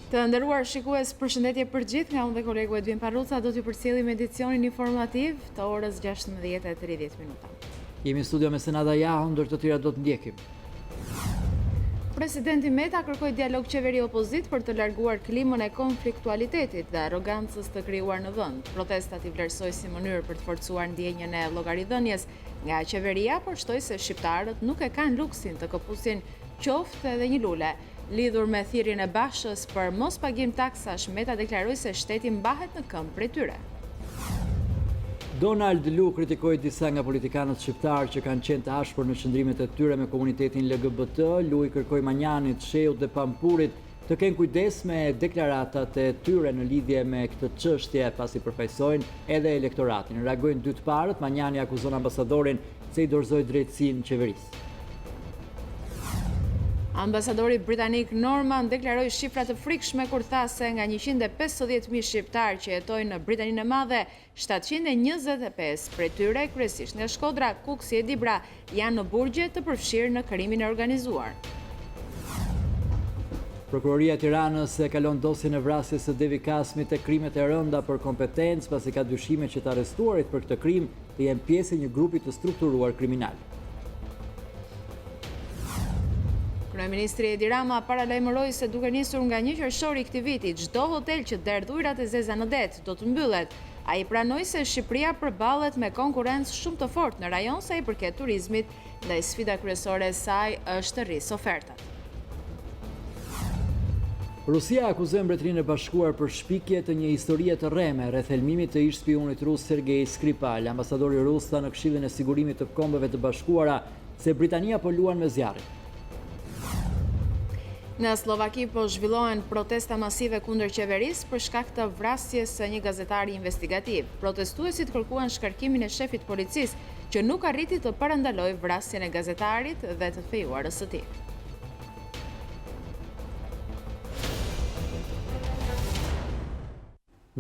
Të nderuar shikues, përshëndetje për gjithë, nga unë dhe kolegu Edvin Parruca do t'ju përcjellim edicionin informativ të orës 16:30. Jemi në studio me Senada Jahon, ndër të tjera do të ndjekim. Presidenti Meta kërkoi dialog qeveri opozit për të larguar klimën e konfliktualitetit dhe arrogancës të krijuar në vend. Protestat i vlerësoi si mënyrë për të forcuar ndjenjën e llogaridhënies nga qeveria, por shtoi se shqiptarët nuk e kanë luksin të këpusin qoftë edhe një lule. Lidhur me thirrjen e Bashës për mos pagim taksash, Meta deklaroi se shteti mbahet në këmbë prej tyre. Donald Lu kritikoi disa nga politikanët shqiptarë që kanë qenë të ashpër në qëndrimet e tyre me komunitetin LGBT. Lu i kërkoi Manjanit, Sheut dhe Pampurit të kenë kujdes me deklaratat e tyre në lidhje me këtë çështje, pasi përfaqësojnë edhe elektoratin. Reagojnë dy të parët, Manjani akuzon ambasadorin se i dorëzoi drejtësinë qeverisë. Ambasadori britanik Norman deklaroi shifra të frikshme kur tha se nga 150.000 shqiptarë që jetojnë në Britaninë e Madhe, 725 prej tyre, kryesisht nga Shkodra, Kuksi e Dibra, janë në burgje të përfshirë në krimin e organizuar. Prokuroria e Tiranës e kalon dosjen e vrasjes së Devi Kasmit e krimet e rënda për kompetencë, pasi ka dyshime që të arrestuarit për këtë krim të jenë pjesë e një grupi të strukturuar kriminal. Kryeministri Edi Rama paralajmëroi se duke nisur nga 1 qershor i këtij viti, çdo hotel që derdh ujërat e zeza në det do të mbyllet. Ai pranoi se Shqipëria përballet me konkurrencë shumë të fortë në rajon sa i përket turizmit, ndaj sfida kryesore e saj është rris ofertat. Rusia akuzon Mbretërinë e Bashkuar për shpikje të një historie të rreme rreth helmimit të ish spionit rus Sergej Skripal. Ambasadori rus tha në Këshillin e Sigurimit të Kombeve të Bashkuara se Britania po luan me zjarrin. Në Slovaki po zhvillohen protesta masive kundër qeverisë për shkak të vrasjes së një gazetari investigativ. Protestuesit kërkuan shkarkimin e shefit policisë, që nuk arriti të parandalojë vrasjen e gazetarit dhe të fejuarës së tij.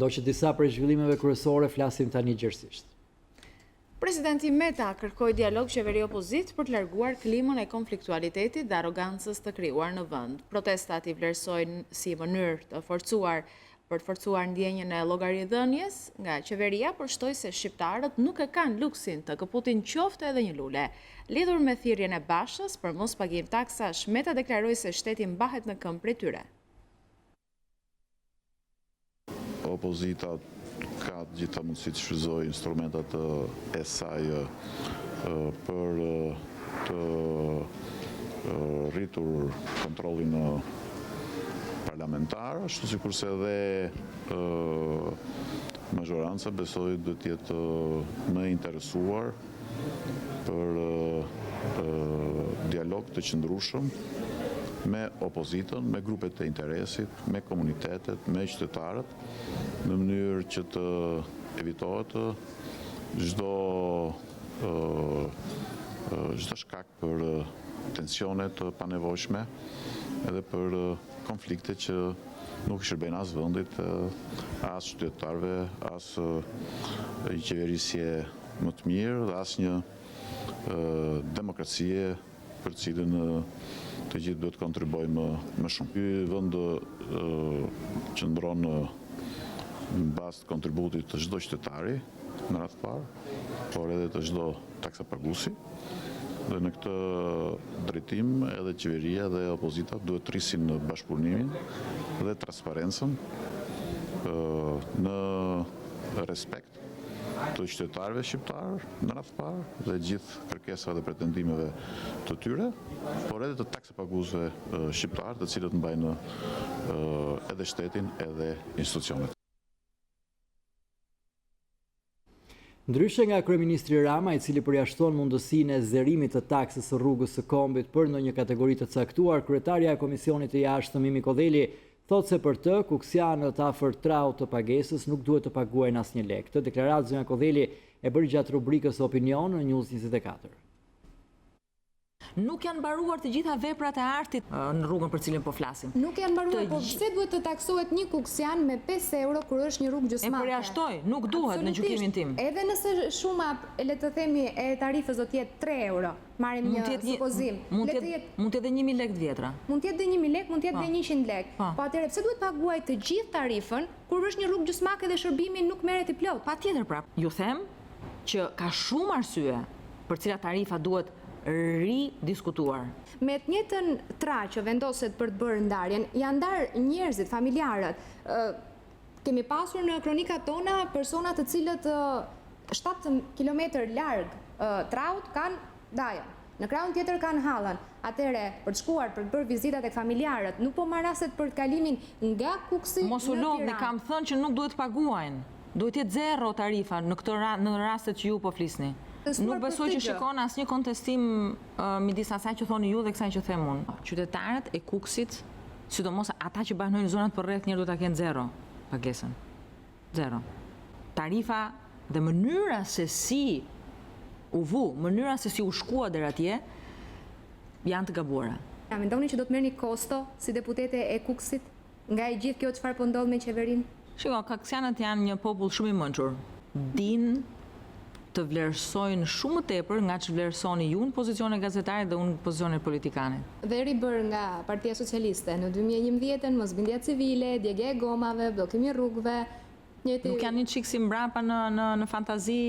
Ndoqë disa prej zhvillimeve kryesore, flasim tani gjerësisht. Presidenti Meta kërkoi dialog qeveri opozit për të larguar klimën e konfliktualitetit dhe arrogancës të krijuar në vend. Protestat i vlerësojnë si mënyrë të forcuar ndjenjën e llogaridhënies nga qeveria, por shtoi se shqiptarët nuk e kanë luksin të këputin qoftë edhe një lule. Lidhur me thirrjen e Bashës për mos pagim taksash, Meta deklaroi se shteti mbahet në këmbë prej tyre. Opozita ka gjitha mundësi të shfrytëzoj instrumentat e saj për të rritur kontrollin parlamentar, ashtu sikurse edhe mazhoranca besoj do të jetë më interesuar për dialog të qëndrueshëm me opozitën, me grupet e interesit, me komunitetet, me qytetarët, në mënyrë që të evitohet çdo shkak për tensione të panevojshme edhe për konflikte që nuk shërben as vendit, as qytetarëve, as një qeverisje më të mirë dhe as një demokracie për cilën të gjithë duhet kontribuojmë më shumë. Ky vend qëndron në bazë të kontributit të çdo qytetari në radhë parë, por edhe të çdo taksapaguesi. Dhe në këtë drejtim edhe qeveria dhe opozita duhet të rrisin bashkëpunimin dhe transparencën në respekt të qytetarëve shqiptarë në radhë parë dhe gjithë kërkesave dhe pretendimeve të tyre, por edhe të taksapaguesve shqiptarë, të cilët mbajnë edhe shtetin edhe institucionet. Ndryshe nga kryeministri Rama, i cili përjashton mundësinë e zërimit të taksës së rrugës së kombit për ndonjë kategori të caktuar, kryetaria e Komisionit të Jashtëm Mimi Kodheli thotë se për të, kuksianët afër traut të pagesës nuk duhet të paguajnë asnjë lek. Këtë deklaratë zonja Kodheli e bëri gjatë rubrikës Opinion në News24. Nuk janë mbaruar të gjitha veprat e artit në rrugën për cilën po flasim. Nuk janë mbaruar, po pse duhet të taksohet një kuksian me 5 euro kur është një rrugë gjysmake? E përjashtoj, nuk duhet në gjykimin tim. Edhe nëse shuma, le të themi, e tarifës do të jetë 3 euro, marrim një supozim. Mund të jetë 1.000 lekë të vjetra. Mund të jetë dhe 1.000 lekë, mund të jetë dhe 100 lekë. Po atëherë pse duhet paguaj të gjithë tarifën kur është një rrugë gjysmake dhe shërbimi nuk merret i plot? Patjetër prap. Ju them që ka shumë arsye për cilat tarifa duhet ridiskutuar. Me të njëjtën tra që vendoset për të bërë ndarjen, janë ndarë njerëzit, familjarët. Kemi pasur në kronikat tona persona të cilët 7 kilometër larg traut kanë dajon. Në krahun tjetër kanë hallën. Atëre për të shkuar për të bërë vizita tek familjarët, nuk po marraset për kalimin nga Kuksi në Tiranë. Mos u lodhni, kam thënë që nuk duhet paguajnë. Duhet jetë zero tarifa në rastet që ju po flisni. Nuk besoj që shikon asnjë kontestim midis asaj që thoni ju dhe kësaj që them unë. Qytetarët e Kuksit, sidomos ata që banojnë zonat përreth njerë do ta kenë zero pagesën. Zero. Tarifa dhe mënyra se si mënyra se si u shkua deri atje janë të gabuara. A mendoni që do të merrni kosto si deputete e Kuksit nga e gjithë kjo çfarë po ndodh me qeverinë? Shiko, kaksianët janë një popull shumë i mençur. Din të vlerësojnë shumë më tepër nga që vlerësoni ju në pozicione gazetare dhe unë në pozicione politikane. Dhe ribër nga Partia Socialiste në 2011-ën, mosbindja civile, djegja e gomave, bllokimi i rrugëve. Nuk janë një çik si mbrapa në fantazi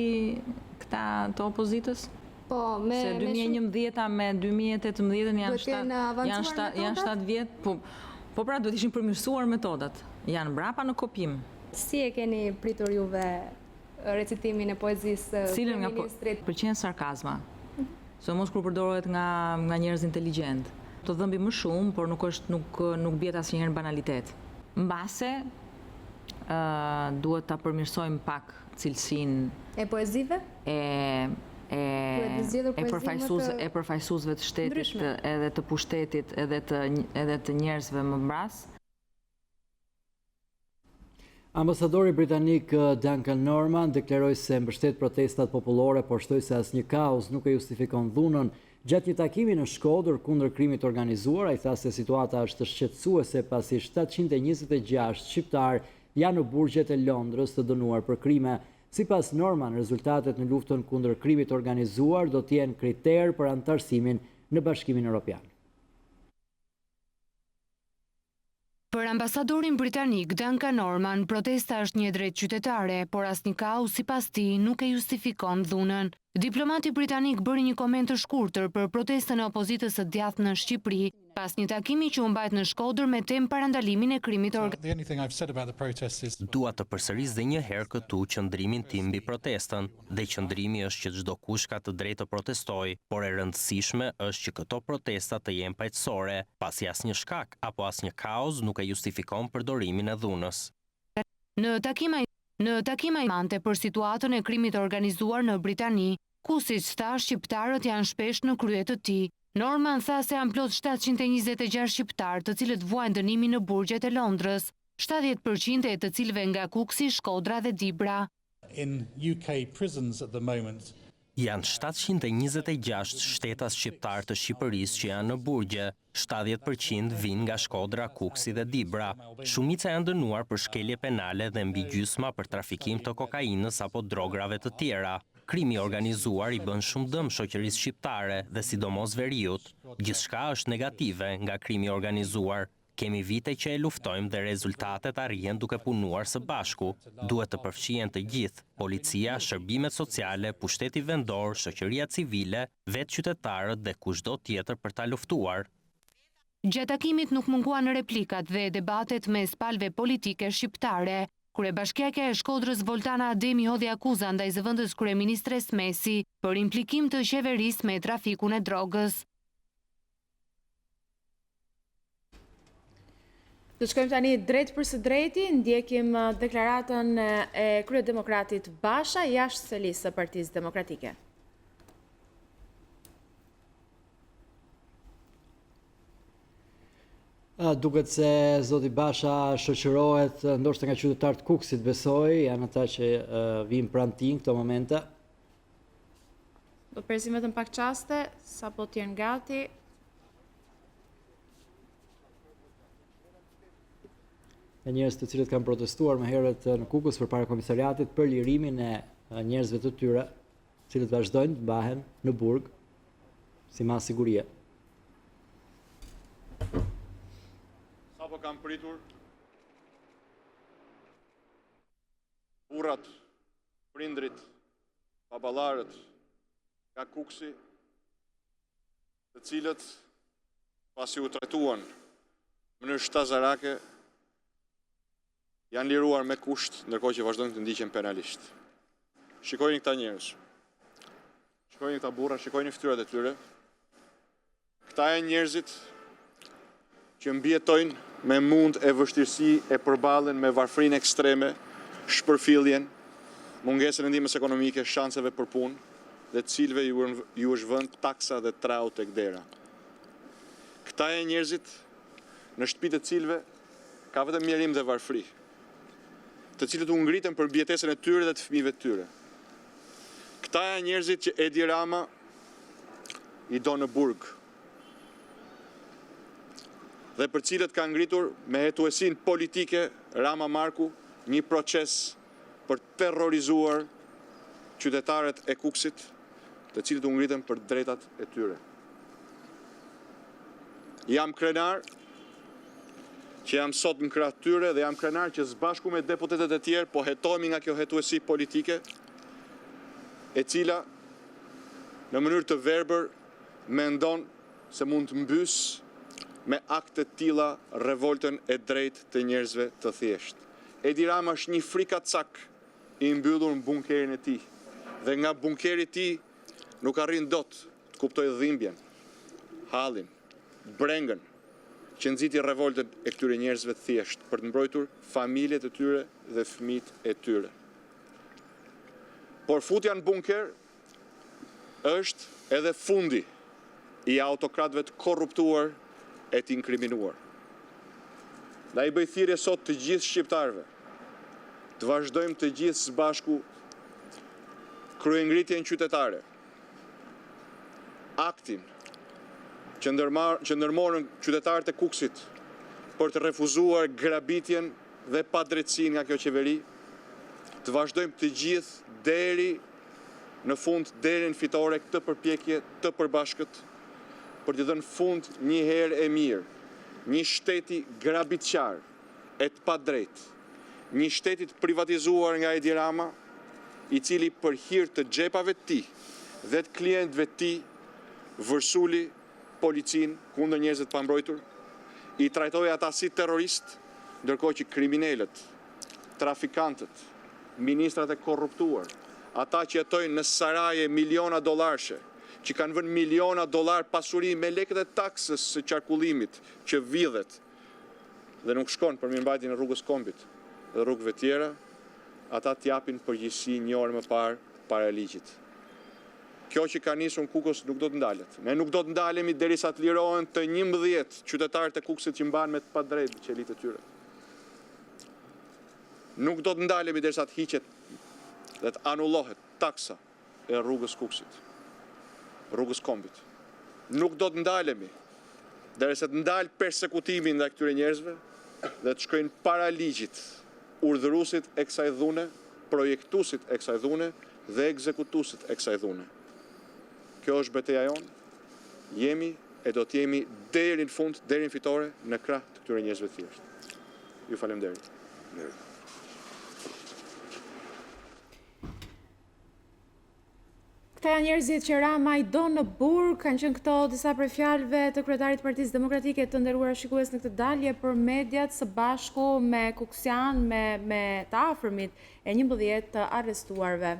këta të opozitës? Po, se 2011 me 2018 janë 7 vjet. Po pra duhet ishin përmirësuar metodat. Janë mbrapa në kopim. Si e keni pritur juve recitimin e poezisë Cilën nga pëlqen sarkazma. Sidomos kur përdorohet nga njerëz inteligjent. Të dhëmbi më shumë, por nuk bjet asnjëherë në banalitet. Mbase duhet ta përmirësojmë pak cilësinë e poezive? E përfaqësuesve të shtetit, edhe të pushtetit, edhe të njerëzve më mbras. Ambasadori britanik Duncan Norman deklaroi se mbështet protestat popullore, por shtoi se asnjë kaos nuk e justifikon dhunën. Gjatë një takimi në Shkodër kundër krimit organizuar, ai tha se situata është shqetësuese pasi 726 shqiptar janë në burgjet e Londrës të dënuar për krime. Sipas Norman, rezultatet në luftën kundër krimit organizuar do të jenë kriter për anëtarësimin në Bashkimin Evropian. Për ambasadorin britanik Duncan Norman, protesta është një drejtë qytetare, por asnjë kaos sipas tij nuk e justifikon dhunën. Diplomati britanik bëri një koment të shkurtër për protestën e opozitës së djathtë në Shqipëri, pas një takimi që u mbajt në Shkodër me temë parandalimin e krimit organizuar. Dua të përsëris dhe një herë këtu qëndrimin tim mbi protestën, dhe qëndrimi është që çdo kush ka të drejtë të protestojë, por e rëndësishme është që këto protesta të jenë paqësore, pasi asnjë shkak apo asnjë kaos nuk e justifikon përdorimin e dhunës. Në takima imante për situatën e krimit organizuar në Britani, ku siç tha shqiptarët janë shpesh në krye të tij. Norman tha se janë plot 726 shqiptar të cilët vuajnë dënimin në burgjet e Londrës, 70% e të cilëve nga Kuksi, Shkodra dhe Dibra. Janë 726 shtetas shqiptar të Shqipërisë që janë në burgje, 70% vinë nga Shkodra, Kuksi dhe Dibra. Shumica janë dënuar për shkelje penale dhe mbi gjysma për trafikim të kokainës apo drograve të tjera. Krimi organizuar i bën shumë dëm shoqërisë shqiptare dhe sidomos veriut. Gjithçka është negative nga krimi organizuar. Kemi vite që e luftojmë dhe rezultatet arrihen duke punuar së bashku. Duhet të përfshihen të gjithë, policia, shërbimet sociale, pushteti vendor, shoqëria civile, vetë qytetarët dhe kushdo tjetër për ta luftuar. Gjatë takimit nuk munguan replikat dhe debatet mes palëve politike shqiptare. Kryebashkiake e Shkodrës Voltana Ademi hodhi akuza ndaj zëvendës kryeministres Mesi për implikim të qeverisë me trafikun e drogës. Do shkojmë tani drejt për së drejti, ndjekim deklaratën e kryedemokratit Basha jashtë selisë së Partisë Demokratike. Duket se zoti Basha shoqërohet ndoshta nga qytetarët Kuksit, besoj, janë ata që vinë pranë tij këto momente. Do presim vetëm pak qaste, sa po t'jenë gati. E njerëz të cilët kanë protestuar më herët në Kukës përpara komisariatit për lirimin e njerëzve të tyre, cilët vazhdojnë të mbahen në burg si mas sigurie. Sapo kam pritur burrat, prindrit, baballarët nga Kuksi, të cilët pasi u trajtuan në mënyrë shtazarake janë liruar me kusht, ndërkohë që vazhdojnë të ndiqen penalisht. Shikojnë këta njerëz. Shikojnë këta burra, shikojnë fytyrat e tyre. Këta janë njerëzit që mbjetojnë me mund e vështirësi e përballen me varfrinë ekstreme, shpërfilljen, mungesën e ndihmës ekonomike, shanseve për punë, dhe të cilëve ju është vënë taksa dhe trau tek dera. Këta janë njerëzit në shtëpitë të cilëve ka vetëm mjerim dhe varfri, të cilët u ngritën për mbijetesën e tyre dhe të fëmijëve të tyre. Këta janë njerëzit që Edi Rama i do në burg, dhe për cilët ka ngritur me hetuesin politike Rama Marku një proces për terrorizuar qytetarët e Kuksit, të cilët u ngritën për drejtat e tyre. Jam krenar që jam sot në krah tyre dhe jam krenar që sbashku me deputetet e tjerë po hetohemi nga kjo hetuesi politike, e cila në mënyrë të verbër mendon se mund të mbys me akte të tilla revoltën e drejtë të njerëzve të thjeshtë. Edi Rama është një frikacak i mbyllur në bunkerin e tij, dhe nga bunkeri i tij nuk arrin dot të kuptojë dhimbjen, hallin, brengën që nxiti revoltën e këtyre njerëzve të thjeshtë për të mbrojtur familjet e tyre dhe fëmijët e tyre. Por futja në bunker është edhe fundi i autokratëve të korruptuar e të inkriminuar. Na i bëj thirrje sot të gjithë shqiptarëve të vazhdojmë të gjithë së bashku kryengritjen qytetare, aktin që ndërmorën qytetarët e Kuksit për të refuzuar grabitjen dhe padrejtësinë nga kjo qeveri, të vazhdojmë të gjithë deri në fund, deri në fitore këtë përpjekje të përbashkët për të dhënë fund një herë e mirë, një shteti grabitqar e të padrejtë, një shteti të privatizuar nga Edi Rama, i cili për hir të xhepave të tij dhe të klientëve të tij vërsuli policinë kundër njerëzve të pambrojtur, i trajtoi ata si terroristë, ndërkohë që kriminalët, trafikantët, ministrat e korruptuar, ata që jetojnë në saraje miliona dollarëshe, që kanë vënë miliona dollar pasuri me lekët e taksës së qarkullimit që vidhet dhe nuk shkon për mirëmbajtjen e rrugës Kombit dhe rrugëve tjera, ata t'japin përgjegjësi një orë më parë para ligjit. Kjo që ka nisur në Kukës nuk do të ndalet. Ne nuk do të ndalemi derisa të lirohen të 11 qytetarët e Kukësit që mbahen me të padrejtë qelitë e tyre. Nuk do të ndalemi derisa të hiqet dhe të anullohet taksa e rrugës Kukësit, rrugës Kombit. Nuk do të ndalemi derisa të ndalë persekutimi ndaj këtyre njerëzve dhe të shkojnë para ligjit urdhëruesit e kësaj dhune, projektuesit e kësaj dhune dhe ekzekutuesit e kësaj dhune. Kjo është betejë jonë. Jemi e do të jemi deri në fund, deri në fitore në krah të këtyre njerëzve të thjeshtë. Ju faleminderit. Këta janë njerëzit që Rama i do në burg, kanë qenë këto disa prej fjalëve të kryetarit të Partisë Demokratike, të nderuar shikues në këtë dalje për mediat së bashku me Kuksian, me të afërmit e 11 të arrestuarve.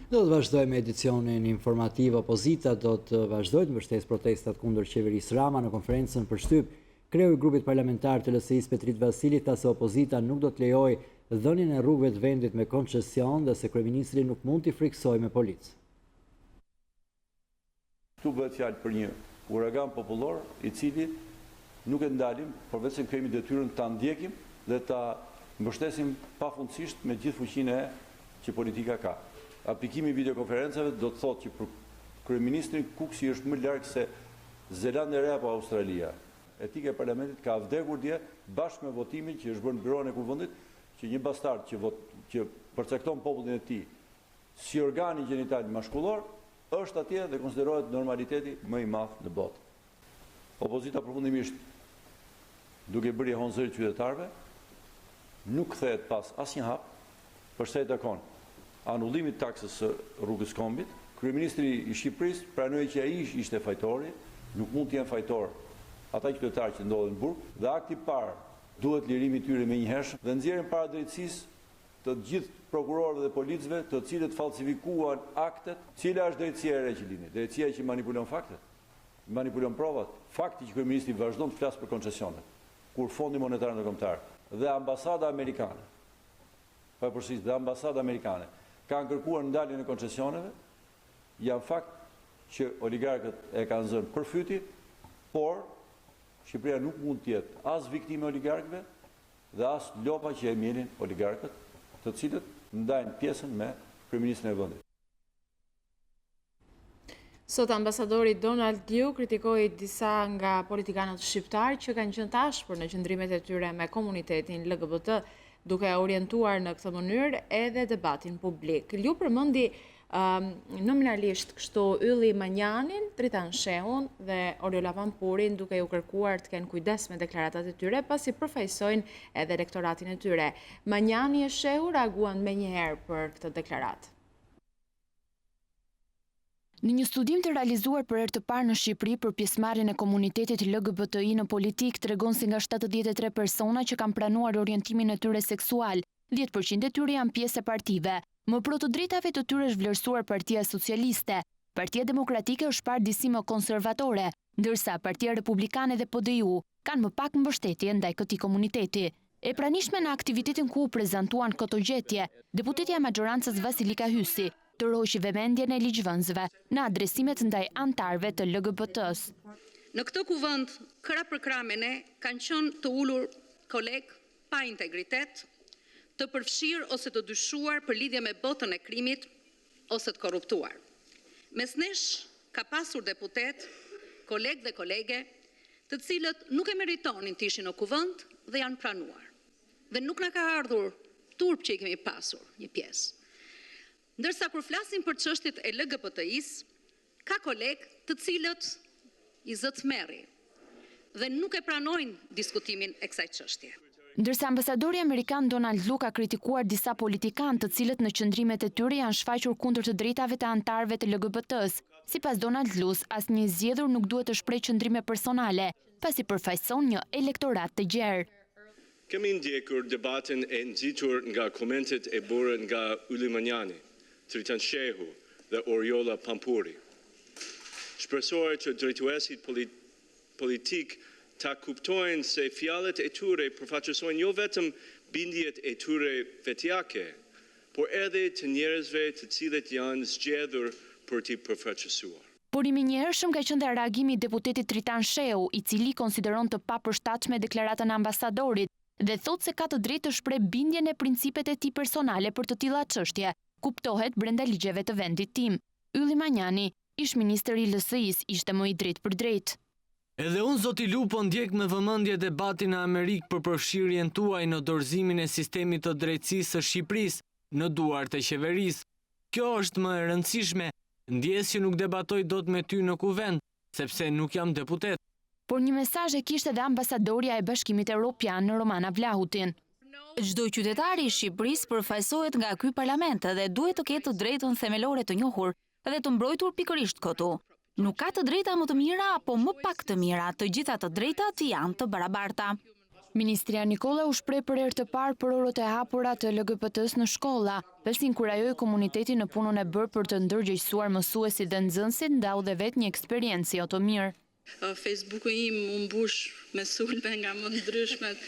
Do të vazhdojmë edicionin informativ. Opozita do të vazhdojë të mbështesë protestat kundër qeverisë Rama në konferencën për shtyp. Kreu i grupit parlamentar të LSI-s Petrit Vasili tha se opozita nuk do të lejojë dhënien e rrugëve të vendit me koncesion dhe se kryeministri nuk mund t'i friksojë me policë. Këtu bëhet fjalë për një uragan popullor i cili nuk e ndalim, përveç se kemi detyrën ta ndjekim dhe ta mbështesim pafundësisht me gjithë fuqinë që politika ka. aplikimi i videokonferencave do të thotë që për kryeministrin Kuksi është më larg se Zelanda e Re apo Australia. Etika e parlamentit ka vdekur dje bashkë me votimin që është bërë në Byroun e Kuvendit, që një bastard që përcakton popullin e tij si organi gjenital maskullor është atje dhe konsiderohet normaliteti më i madh në botë. Opozita përfundimisht, duke bërë honzëri qytetarëve, nuk kthehet pas asnjë hap për sa i takon anullimit taksës së rrugës Kombit. Kryeministri i Shqipërisë pranoi që ai ishte fajtori, nuk mund të jenë fajtor ata qytetarë që ndodhen në burg, dhe akti i parë duhet lirimi i tyre menjëhershëm dhe nxjerrin para drejtësisë të gjithë prokurorëve dhe policëve të cilët falsifikuan aktet. Cila është drejtësia e re që lini? Drejtësia që manipulon faktet, manipulon provat. Fakti që kryeministri vazhdon të flasë për koncesionet, kur Fondi Monetar Ndërkombëtar dhe ambasada amerikane, dhe ambasada amerikane kanë kërkuar ndaljen e koncesioneve, janë fakt që oligarkët e kanë zënë për fyti, por Shqipëria nuk mund të jetë as viktime oligarkëve dhe as lopa që e mjelin oligarkët, të cilët ndajnë pjesën me kryeministrin e vendit. Sot ambasadori Donald Liu kritikoi disa nga politikanët shqiptarë që kanë qenë të ashpër në qëndrimet e tyre me komunitetin LGBT, duke orientuar në këtë mënyrë edhe debatin publik. Liu përmendi nominalisht kështu Ylli Manjanin, Dritan Shehun dhe Oriola Pampurin, duke ju kërkuar të kenë kujdes me deklaratat e tyre pasi përfaqësojnë edhe elektoratin e tyre. Manjani e Shehu reaguan menjëherë për këtë deklaratë. Në një studim të realizuar për herë të parë në Shqipëri për pjesëmarrjen e komunitetit LGBTI në politik, tregon se nga 73 persona që kanë pranuar orientimin e tyre seksual, 10% e tyre janë pjesë e partive. Më pro të drejtave të tyre është vlerësuar Partia Socialiste. Partia Demokratike është parë disi më konservatore, ndërsa Partia Republikane dhe PDU kanë më pak mbështetje ndaj këtij komuniteti. E pranishme në aktivitetin ku u prezantuan këto gjetje, deputetja e majorancës Vasilika Hysi tërhoqi vëmendjen e ligjvënësve në adresimet ndaj antarëve të LGBT-s. Në këtë kuvend, krah për krah me ne kanë qenë të ulur kolegë pa integritet, të përfshirë ose të dyshuar për lidhje me botën e krimit ose të korruptuar. Mes nesh ka pasur deputet, kolegë dhe kolege, të cilët nuk e meritonin të ishin në kuvend dhe janë pranuar. Dhe nuk na ka ardhur turp që i kemi pasur një pjesë. Ndërsa kur flasim për çështjet e LGBTI-s, ka kolegë të cilët i zët merri dhe nuk e pranojnë diskutimin e kësaj çështje. Ndërsa ambasadori amerikan Donald Liu ka kritikuar disa politikanë të cilët në qëndrimet e tyre janë shfaqur kundër të drejtave të antarëve të LGBT-s. Sipas Donald Lius, asnjë zgjedhur nuk duhet të shprehë qëndrime personale, pasi përfaqëson një elektorat të gjerë. Kemi ndjekur debatin e nxitur nga komentet e bërë nga Ylli Manjani, Dritan Shehu dhe Oriola Pampuri. Shpresoj që drejtuesit politik ta kuptojnë se fjalët e tyre përfaqësojnë jo vetëm bindjet e tyre vetjake, por edhe të njerëzve të cilët janë zgjedhur për t'i përfaqësuar. Por i menjëhershëm ka qenë reagimi i deputetit Dritan Shehu, i cili konsideron të papërshtatshme deklaratën e ambasadorit dhe thotë se ka të drejtë të shprehë bindjen e principet e tij personale për të tilla çështje, kuptohet brenda ligjeve të vendit tim. Ylli Manjani, ish-ministri i LSI-s, ishte më i drejtë për drejtë. Edhe unë, zoti Liu, po ndjek me vëmendje debatin në Amerikë për përfshirjen tuaj në dorëzimin e sistemit të drejtësisë së Shqipërisë në duart e qeverisë. Kjo është më e rëndësishme, ndjes që nuk debatoj dot me ty në kuvend, sepse nuk jam deputet. Por një mesazh e kishte edhe ambasadorja e Bashkimit Evropian Romana Vlahutin. Çdo qytetar i Shqipërisë përfaqësohet nga ky parlament dhe duhet të ketë të drejtën themelore të njohur dhe të mbrojtur pikërisht këtu. Nuk ka të drejta më të mira apo më pak të mira, të gjitha të drejtat janë të barabarta. Ministria Nikola u shpreh për herë të parë për orët e hapura të LGBT-s në shkolla, pasi inkurajoi komunitetin në punën e bërë për të ndërgjegjësuar mësuesit dhe nxënësit, ndau dhe vetë një eksperiencë jo të mirë. Facebooku im u mbush me sulme nga më ndryshmet,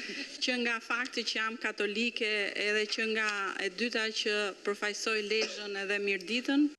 që nga fakti që jam katolike edhe që nga e dyta që përfaqësoj lezhën edhe mirditën.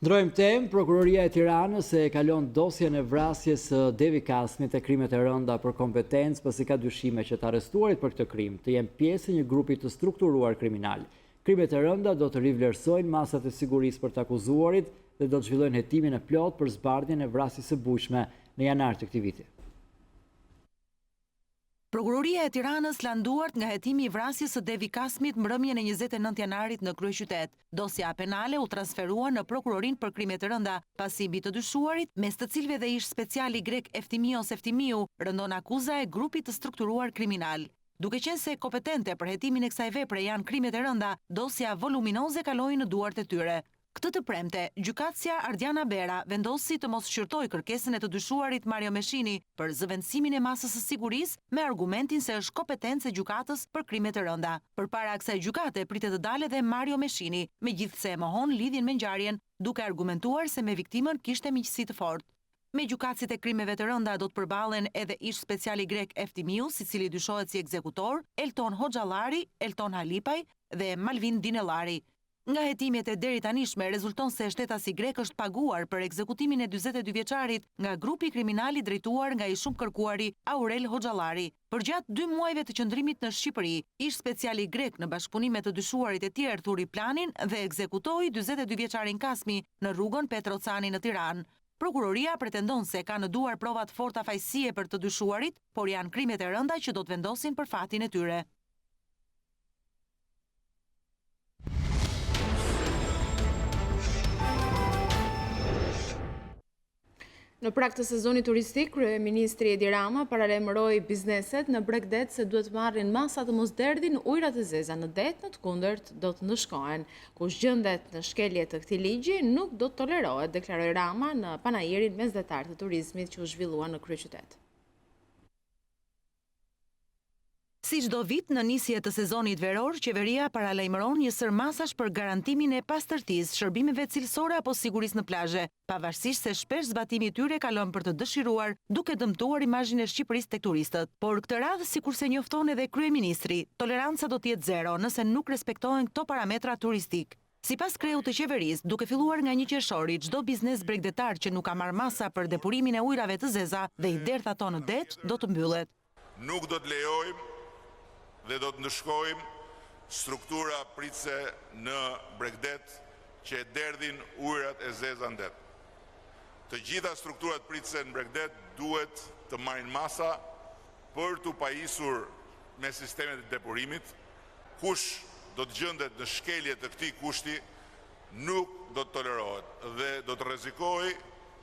Ndrojmë temë, Prokuroria e Tiranës e kalon dosjen e vrasjes së Devi Kasmit e krimet e rënda për kompetencë pasi ka dyshime që të arrestuarit për këtë krim të jenë pjesë e një grupi të strukturuar kriminal. Krimet e rënda do të rivlerësojnë masat e sigurisë për të akuzuarit dhe do të zhvillojnë hetimin e plot për zbardhjen e vrasjes së bujshme në janar të këtij viti. Prokuroria e Tiranës landuart nga hetimi i vrasjes së Devi Kasmit mbrëmjen e 29 janarit në kryeqytet. Dosja penale u transferua në prokurorinë për krimet e rënda, pasi mbi të dyshuarit, mes të cilëve dhe ish speciali grek Eftimios Eftimiu, rëndon akuza e grupit të strukturuar kriminal. Duke qenë se kompetente për hetimin e kësaj vepre janë krimet e rënda, dosja voluminoze kaloi në duart e tyre. Këtë të premte, gjykatësia Ardiana Bera vendosi të mos shqyrtoj kërkesën e të dyshuarit Mario Meshini për zëvendësimin e masës së sigurisë me argumentin se është kompetencë e gjykatës për krimet e rënda. Përpara kësaj gjykate pritet të dalë edhe Mario Meshini, megjithse mohon lidhjen me ngjarjen, duke argumentuar se me viktimën kishte miqësi të fortë. Me gjykatësit e krimeve të rënda do të përballen edhe ish speciali grek Eftimiu, i cili dyshohet si ekzekutor, Elton Hoxhallari, Elton Halipaj dhe Malvin Dinellari. Nga hetimet e deri tanishme rezulton se shtetasi grek është paguar për ekzekutimin e 42 vjeçarit nga grupi kriminal i drejtuar nga i shumë kërkuari Aurel Hoxhallari. Përgjatë 2 muajve të qëndrimit në Shqipëri, ish speciali grek në bashkëpunim me të dyshuarit e tjerë thuri planin dhe ekzekutoi 42 vjeçarin Kasmi në rrugën Petrocani në Tiranë. Prokuroria pretendon se ka në duar provat forta fajësie për të dyshuarit, por janë krimet e rënda që do të vendosin për fatin e tyre. Në prag të sezonit turistik, kryeministri Edi Rama paralajmëroi bizneset në Bregdet se duhet marrin masa të mosderdhin ujërat e zeza në det, në të kundërt do të ndëshkohen. Kush gjendet në shkelje të këtij ligji nuk do të tolerohet, deklaroi Rama në panajirin mesdhetar të turizmit që u zhvillua në kryeqytet. Si çdo vit në nisje të sezonit veror, qeveria paralajmëron një sër masash për garantimin e pastërtisë, shërbimeve cilësore apo sigurisë në plazhe, pavarësisht se shpesh zbatimi i tyre kalon për të dëshiruar, duke dëmtuar imazhin e Shqipërisë tek turistët. Por këtë radhë, sikurse njofton edhe kryeministri, toleranca do të jetë zero nëse nuk respektohen këto parametra turistik. Sipas kreut të qeverisë, duke filluar nga 1 qershori, çdo biznes bregdetar që nuk ka marrë masa për depurimin e ujrave të zeza dhe i derdh ato në det, do të mbyllet. Nuk do të lejojmë dhe do të ndëshkojmë struktura pritse në Bregdet që e derdhin ujrat e zeza në det. Të gjitha strukturat pritse në Bregdet duhet të marrin masa për të pajisur me sistemet e depurimit. Kush do të gjendet në shkelje të këtij kushti nuk do të tolerohet dhe do të rrezikojë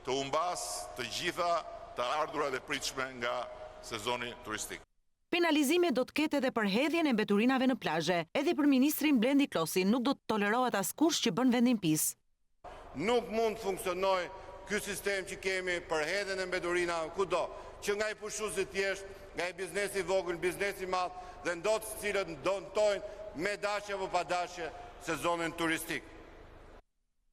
të humbas të gjitha të ardhurat e pritshme nga sezoni turistik. Penalizime do të ketë edhe për hedhjen e mbeturinave në plazhe. Edhe për ministrin Blendi Klosi nuk do të tolerohet askush që bën vendimpis. Nuk mund të funksionojë ky sistem që kemi për hedhjen e mbeturinave kudo, që nga i pushuesi thjesht, nga i biznesi i vogël, biznesi i madh dhe ndot të cilët ndontojnë me dashje apo pa dashje sezonin turistik.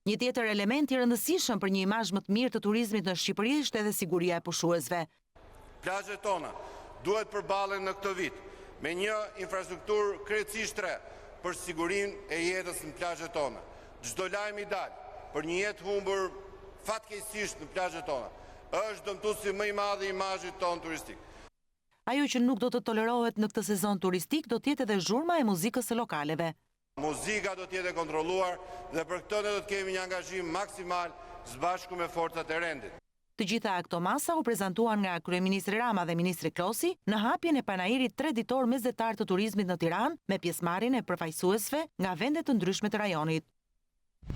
Një tjetër element i rëndësishëm për një imazh më të mirë të turizmit në Shqipëri është edhe siguria e pushuesve. Plazhet tona duhet përballen në këtë vit me një infrastrukturë krejtësisht re për sigurinë e jetës në plazhet tona. Çdo lajm i dal për një jetë humbur fatkeqësisht në plazhet tona është dëmtuesi më i madh i imazhit ton turistik. Ajo që nuk do të tolerohet në këtë sezon turistik do të jetë edhe zhurma e muzikës së lokaleve. Muzika do të jetë e kontrolluar dhe për këtë ne do të kemi një angazhim maksimal së bashku me forcat e rendit. Të gjitha këto masa u prezantuan nga kryeministri Rama dhe ministri Klosi në hapjen e panajirit 3 ditor mesdhetar të turizmit në Tiranë me pjesëmarrjen e përfaqësuesve nga vende të ndryshme të rajonit.